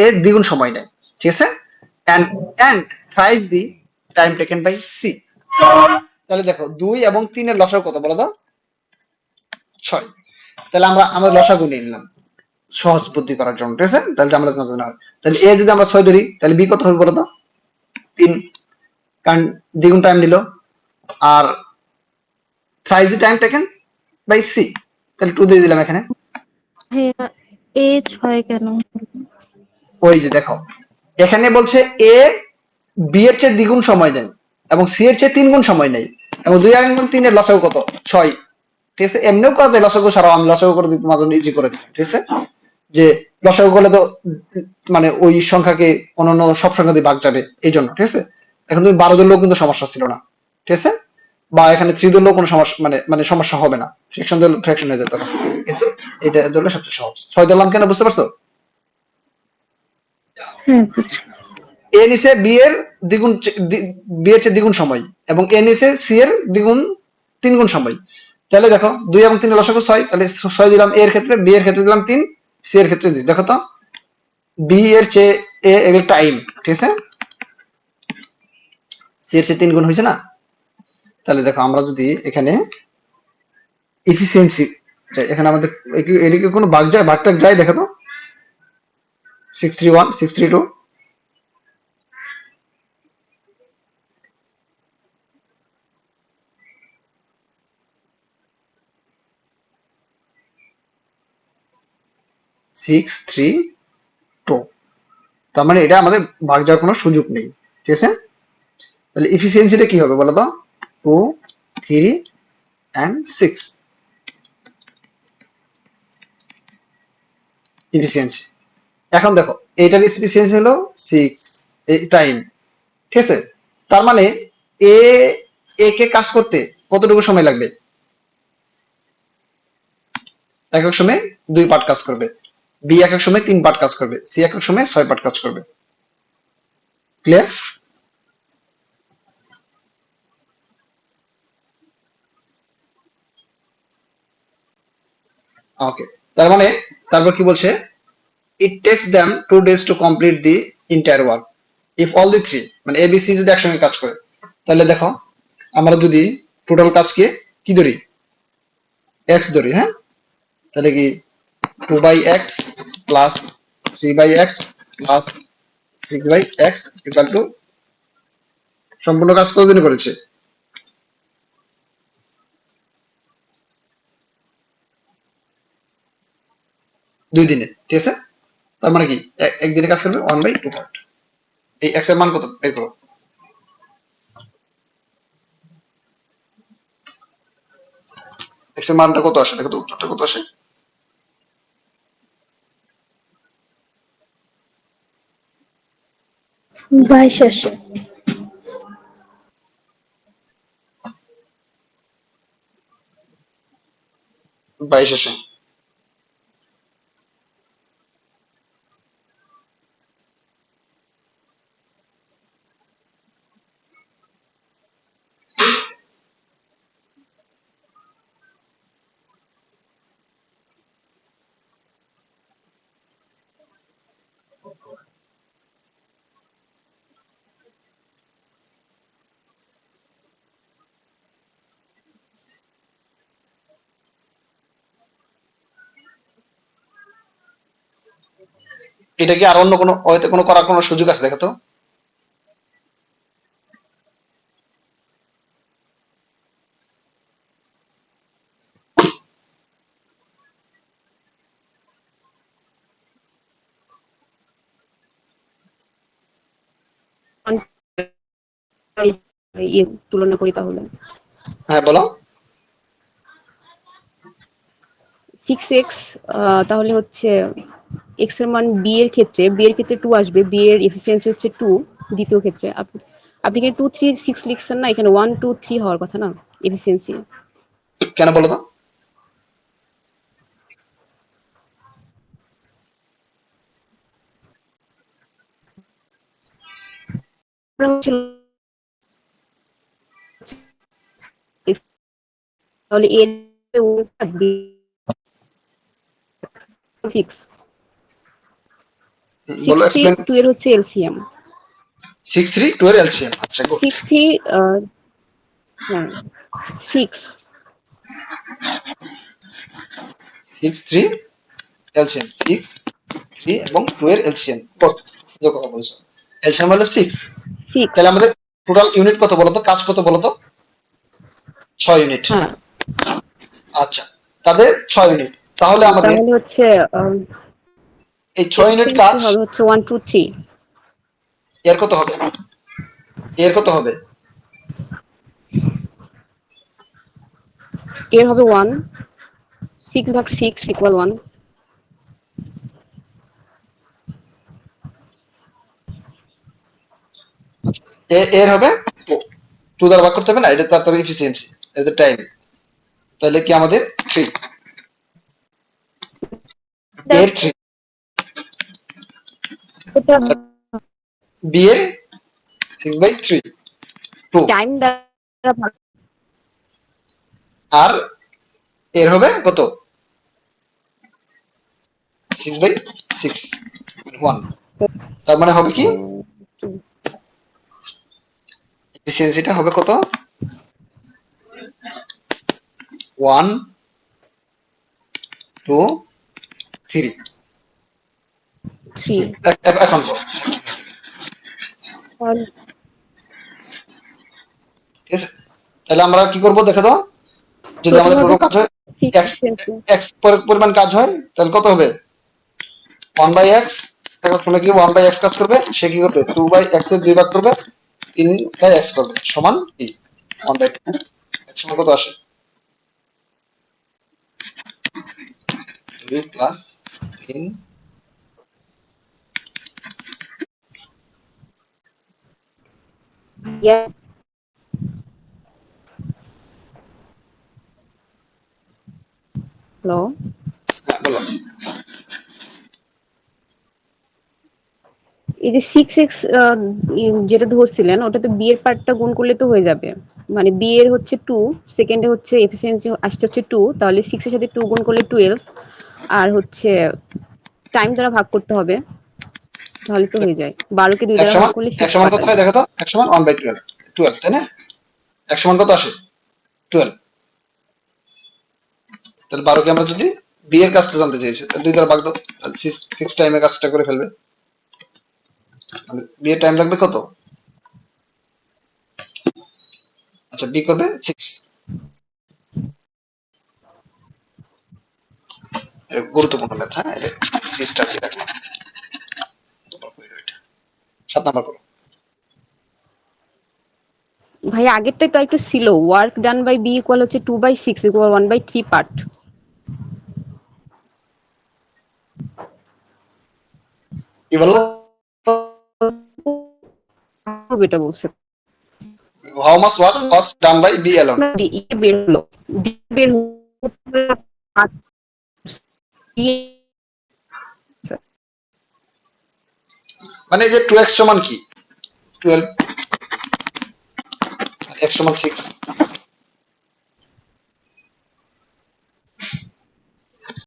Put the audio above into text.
এর দ্বিগুণ সময় নেয়, ঠিক আছে, and and thrice the time taken by C। তাহলে দেখো 2 এবং 3 এর লসাগু কত বলো তো? 6। তাহলে আমরা আমাদের লসাগু নিয়ে নিলাম সহজ বুদ্ধি করার জন্য, ঠিক আছে, তাহলে আমরা না হয় তাহলে এ যদি আমরা 6 ধরি তাহলে বি কত হবে বলো তো? 3, কারণ দ্বিগুণ টাইম নিল, আর thrice the time taken by C, তাহলে 2 দিয়ে দিলাম এখানে। ভাইয়া এ 6 কেন? ওই যে দেখো এখানে বলছে এ বি এর চেয়ে দ্বিগুণ সময় নেয় এবং সি এর চেয়ে 3 গুণ সময় নেয়, এবং 2 এবং 3 এর লসাগু কত? 6, ঠিক আছে, এমনিও করা যায় লসাগু ছাড়াও, আমি লসাগু করে দিই তোমার জন্য ইজি করে দিই, ঠিক আছে, যে লসাগু করলে তো মানে ওই সংখ্যাকে অন্যান্য সব সংখ্যা দিয়ে ভাগ যাবে এই জন্য, ঠিক আছে। এখন তুমি 12 ধরলেও কিন্তু সমস্যা ছিল না, ঠিক আছে, বা এখানে 3 ধরলেও কোনো সমস্যা মানে মানে সমস্যা হবে না, সেকশন ধরলে ফ্র্যাকশন হয়ে যেত, কিন্তু এটা ধরলে সবচেয়ে সহজ। 6 ধরলাম কেন বুঝতে পারছো? হ্যাঁ বুঝছি। এ নিচে বি এর দ্বিগুণ, বি এর চেয়ে দ্বিগুণ সময়, এবং এ নিচে সি এর দ্বিগুণ 3 গুণ সময়। তাহলে দেখো 2 এবং 3 এর লসাগু 6, তাহলে 6 দিলাম এ এর ক্ষেত্রে, বি এর ক্ষেত্রে দিলাম 3, সি এর ক্ষেত্রে 2। দেখো তো বি এর চেয়ে এ এর টাইম, ঠিক আছে, সি এর চেয়ে 3 গুণ হয়েছে না? তাহলে দেখো আমরা যদি এখানে এফিসিয়েন্সি, এখানে আমাদের এদিকে কোনো ভাগ যায়, ভাগটাগ যায়, দেখো তো 631 632, 632, তার মানে এটা আমাদের ভাগ যাওয়ার কোনো সুযোগ নেই, ঠিক আছে। তাহলে এফিসিয়েন্সিটা কি হবে বলো তো? 2 3 and 6 এফিসিয়েন্সি। এখন দেখো এটার এফিসিয়েন্সি হলো 6 এই টাইম, ঠিক আছে, তার মানে এ কে কাজ করতে কতটুকু সময় লাগবে? এক এক সময় 2 পার্ট কাজ করবে, বি এক এক সময় 3 পার্ট কাজ করবে, সি এক এক সময় 6 পার্ট কাজ করবে। ক্লিয়ার? ওকে, তার মানে তারপর কি বলছে? it takes them 2 days to complete the entire work if all the three, মানে এ বি সি যদি একসঙ্গে কাজ করে। তাহলে দেখো আমরা যদি টোটাল কাজকে কি ধরি? এক্স ধরি, হ্যাঁ, তাহলে কি 2/x plus 3/x plus 6/x equal to সম্পূর্ণ কাজ কতদিনে করেছে? 2 দিনে, ঠিক আছে। তার মানে কি একদিনে কাজ করবে 1/2 পার্ট। এই x এর মান কত বের করো? x এর মানটা কত আসে দেখো তো, উত্তরটা কত আসে? 22 আসে। 22 আসে। এটা কি আর অন্য কোনো হয়তো কোনো করার কোনো সুযোগ আছে দেখো তো? তুলনা করি তাহলে হ্যাঁ বলো। 6x, তাহলে হচ্ছে x এর মান b এর ক্ষেত্রে 2 আসবে, b এর এফিসিয়েন্সি হচ্ছে 2 দ্বিতীয় ক্ষেত্রে। আপনি কি 2 3 6 লিখছেন না, এখানে 1 2 3 হওয়ার কথা না এফিসিয়েন্সি। কেন বলো তো? তাহলে এর 6 সিক্স বলো, থ্রি এক্সপ্লেন। 2 এর হচ্ছে এলসিএম। 6 3 2 এর এলসিএম, আচ্ছা গুড। 6 3 হ্যাঁ 6 6 3 এলসিএম, 6 3 এবং 2 এর এলসিএম, কত? সুন্দর কথা বলেছো। এলসিএম হলো 6। 6 তাহলে আমাদের টোটাল ইউনিট কত বলো তো, কাজ কত বলো তো? 6 ইউনিট। হ্যাঁ আচ্ছা, তাদের 6 ইউনিট। তাহলে আমাদের তাহলে হচ্ছে এই 6 ইউনিট এফিসিয়েন্সি কাজ হবে হচ্ছে 1 2 3। এর কত হবে? এর কত হবে? এর হবে 1, 6 ভাগ 6 ইকুয়াল 1। এর হবে 2। 2 দ্বারা ভাগ করতে হবে না, এটা তার এফিসিয়েন্সি, এটা টাইম। তাহলে কি আমাদের 3, এর 3, এটা বি এর 6/3, 2। টাইম দ্বারা ভাগ। আর এর হবে কত? 6/6, 1। তার মানে হবে কি, এফিসিয়েন্সিটা হবে কত? 1 2 3। 3 এখন বল, ঠিক আছে? তাহলে আমরা কি করব দেখো তো, যদি টোটাল আমাদের হবে পুরো কাজ হয়, এক্স, 6। এক্স পরিমাণ কাজ হয়, তাহলে কত হবে? 1/x। এখন কোনো কি 1/x কাজ করবে, সে কি করবে 2/x এর 2 ভাগ করবে, 3/x করবে, সমান কি 1/2। এক সমান কত আসে? 2 প্লাস 3। হ্যালো, হ্যাঁ বলো। এই যে 6x যেটা ধরছিলেন ওটাতে বি এর পার্টটা গুণ করলে তো হয়ে যাবে। মানে বি এর হচ্ছে 2, সেকেন্ডে হচ্ছে এফিসিয়েন্সি আসছে হচ্ছে 2, তাহলে 6 এর সাথে 2 গুণ করলে 12, আর হচ্ছে টাইম দ্বারা ভাগ করতে হবে, তাহলে তো হয়ে যায়। 12 কে 2 এক দ্বারা ভাগ সমান, করলে এক 6 সমান পার্ট কত হয় আসবে। দেখো তো, এক সমান 1/12, 12, তাই না? এক সমান কত আসে? 12। তাহলে 12 কে আমরা যদি বি এর কাজটা জানতে চাইছি, তাহলে 2 দ্বারা ভাগ দাও, তাহলে 6 টাইমে কাজটা করে ফেলবে। বি এর টাইম লাগবে কত? আচ্ছা, বি করবে 6। এটা গুরুত্বপূর্ণ ম্যাথ, হ্যাঁ, এটা 3 স্টার দিয়ে রাখলাম। 7 নাম্বার করো। ভাই আগেরটাই তো একটু ছিল, work done by B equal হচ্ছে 2/6 ইকুয়াল 1/3 পার্ট। কি বললা? এটা বলছে how much work was done by B alone? বের হলো, ডি বের হলো, মানে এই যে 2x সমান কি, 12, x সমান 6,